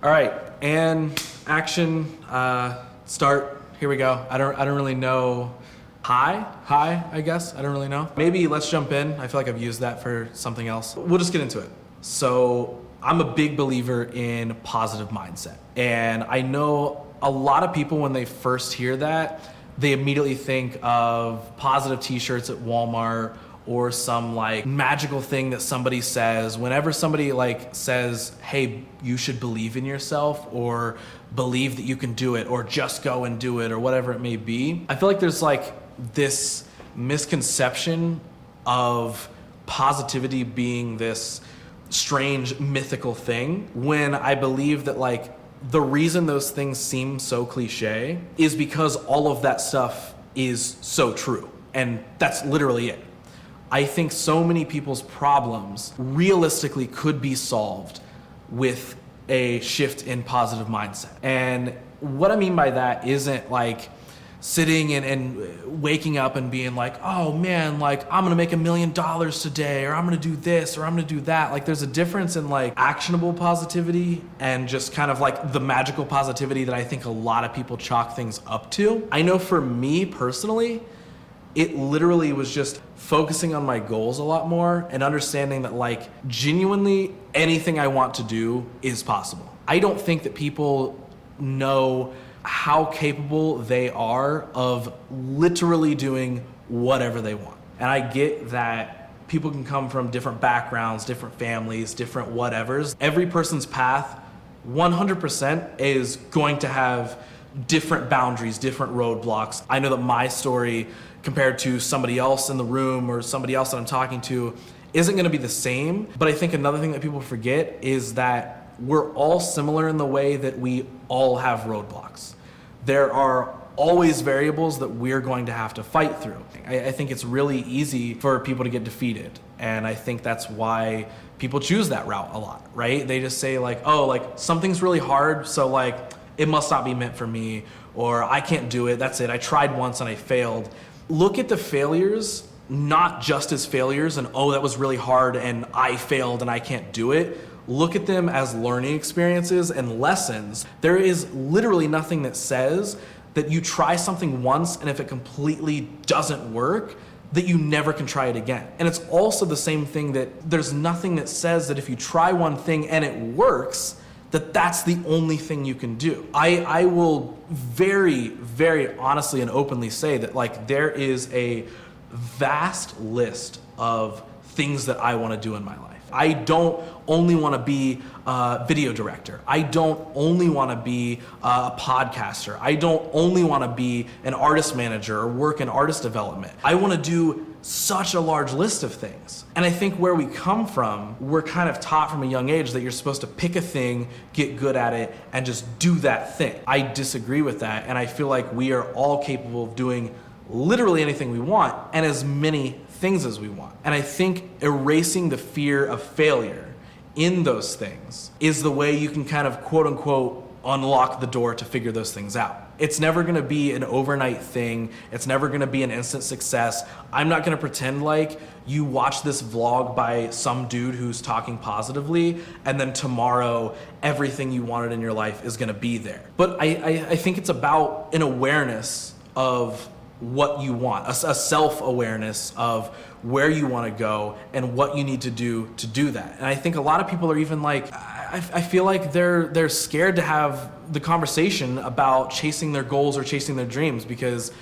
All right, and action, start. Here we go. I don't really know. Hi, I guess. I don't really know. Maybe let's jump in. I feel like I've used that for something else. We'll just get into it. So I'm a big believer in positive mindset. And I know a lot of people, when they first hear that, they immediately think of positive t-shirts at Walmart or some like magical thing that somebody says. Whenever somebody like says, hey, you should believe in yourself, or believe that you can do it, or just go and do it, or whatever it may be, I feel like there's like this misconception of positivity being this strange mythical thing, when I believe that like the reason those things seem so cliche is because all of that stuff is so true. And that's literally it. I think so many people's problems realistically could be solved with a shift in positive mindset. And what I mean by that isn't like sitting and waking up and being like, oh man, like I'm gonna make $1 million today, or I'm gonna do this, or I'm gonna do that. Like there's a difference in like actionable positivity and just kind of like the magical positivity that I think a lot of people chalk things up to. I know for me personally, it literally was just focusing on my goals a lot more and understanding that like genuinely anything I want to do is possible. I don't think that people know how capable they are of literally doing whatever they want. And I get that people can come from different backgrounds, different families, different whatevers. Every person's path 100% is going to have different boundaries, different roadblocks. I know that my story compared to somebody else in the room or somebody else that I'm talking to isn't gonna be the same. But I think another thing that people forget is that we're all similar in the way that we all have roadblocks. There are always variables that we're going to have to fight through. I think it's really easy for people to get defeated. And I think that's why people choose that route a lot, right? They just say like, oh, like something's really hard, so like it must not be meant for me, or I can't do it, that's it, I tried once and I failed. Look at the failures not just as failures and oh, that was really hard and I failed and I can't do it. Look at them as learning experiences and lessons. There is literally nothing that says that you try something once and if it completely doesn't work, that you never can try it again. And it's also the same thing that there's nothing that says that if you try one thing and it works, that that's the only thing you can do. I will very, very honestly and openly say that like there is a vast list of things that I want to do in my life. I don't only want to be a video director. I don't only want to be a podcaster. I don't only want to be an artist manager or work in artist development. I want to do such a large list of things. And I think where we come from, we're kind of taught from a young age that you're supposed to pick a thing, get good at it, and just do that thing. I disagree with that, and I feel like we are all capable of doing literally anything we want and as many things as we want. And I think erasing the fear of failure in those things is the way you can kind of quote unquote unlock the door to figure those things out. It's never gonna be an overnight thing. It's never gonna be an instant success. I'm not gonna pretend like you watch this vlog by some dude who's talking positively and then tomorrow everything you wanted in your life is gonna be there. But I think it's about an awareness of what you want, a self-awareness of where you want to go and what you need to do that. And I think a lot of people are even like, I feel like they're scared to have the conversation about chasing their goals or chasing their dreams because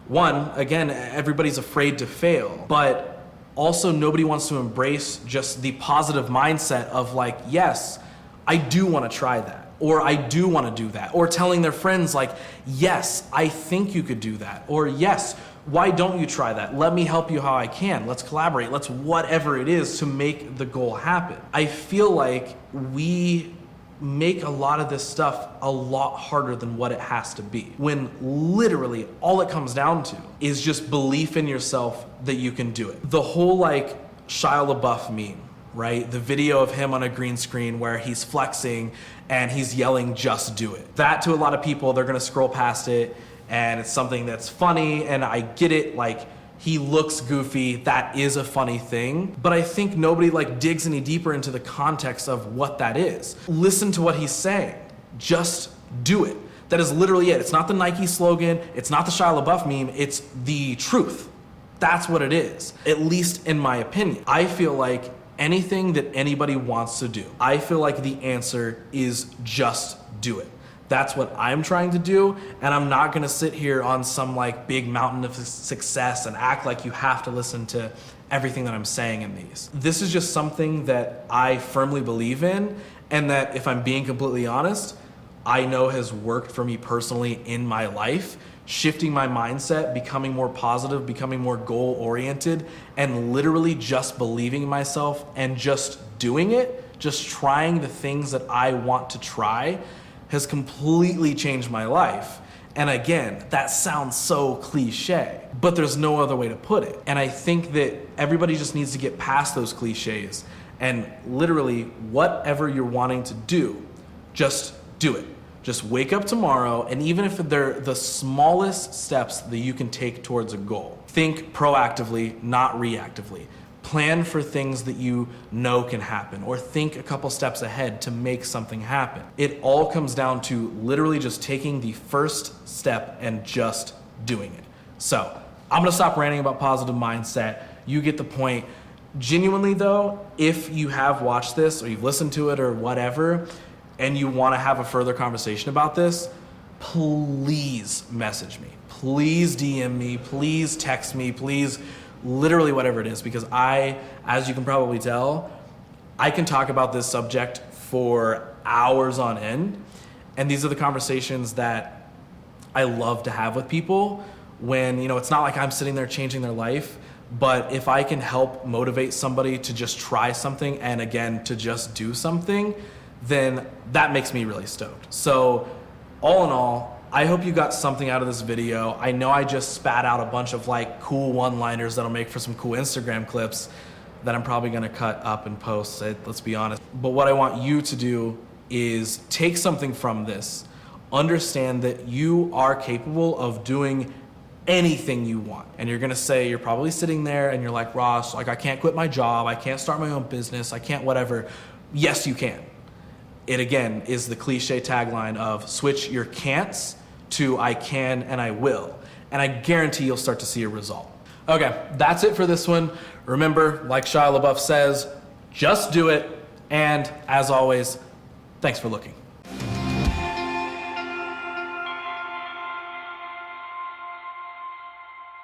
one, again, everybody's afraid to fail, but also nobody wants to embrace just the positive mindset of like, yes, I do want to try that. Or I do want to do that. Or telling their friends like, yes, I think you could do that. Or yes, why don't you try that? Let me help you how I can. Let's collaborate. Let's whatever it is to make the goal happen. I feel like we make a lot of this stuff a lot harder than what it has to be. When literally all it comes down to is just belief in yourself that you can do it. The whole like Shia LaBeouf meme, right? The video of him on a green screen where he's flexing and he's yelling, just do it. That to a lot of people, they're gonna scroll past it and it's something that's funny and I get it, like he looks goofy, that is a funny thing. But I think nobody like digs any deeper into the context of what that is. Listen to what he's saying. Just do it. That is literally it. It's not the Nike slogan. It's not the Shia LaBeouf meme. It's the truth. That's what it is, at least in my opinion. I feel like anything that anybody wants to do, I feel like the answer is just do it. That's what I'm trying to do, and I'm not gonna sit here on some like big mountain of success and act like you have to listen to everything that I'm saying in these. This is just something that I firmly believe in, and that if I'm being completely honest, I know has worked for me personally in my life, shifting my mindset, becoming more positive, becoming more goal-oriented, and literally just believing in myself and just doing it, just trying the things that I want to try, has completely changed my life. And again, that sounds so cliche, but there's no other way to put it. And I think that everybody just needs to get past those cliches and literally whatever you're wanting to do, just do it. Just wake up tomorrow, and even if they're the smallest steps that you can take towards a goal, think proactively, not reactively. Plan for things that you know can happen, or think a couple steps ahead to make something happen. It all comes down to literally just taking the first step and just doing it. So I'm gonna stop ranting about positive mindset. You get the point. Genuinely though, if you have watched this or you've listened to it or whatever, and you want to have a further conversation about this, please message me. Please DM me. Please text me. Please, literally whatever it is, because as you can probably tell, I can talk about this subject for hours on end. And these are the conversations that I love to have with people when, it's not like I'm sitting there changing their life, but if I can help motivate somebody to just try something and again, to just do something, then that makes me really stoked. So all in all, I hope you got something out of this video. I know I just spat out a bunch of like cool one-liners that'll make for some cool Instagram clips that I'm probably gonna cut up and post, let's be honest. But what I want you to do is take something from this, understand that you are capable of doing anything you want. And you're gonna say, you're probably sitting there and you're like, Ross, like I can't quit my job, I can't start my own business, I can't whatever. Yes, you can. It again is the cliche tagline of switch your can'ts to I can and I will. And I guarantee you'll start to see a result. Okay, that's it for this one. Remember, like Shia LaBeouf says, just do it. And as always, thanks for looking.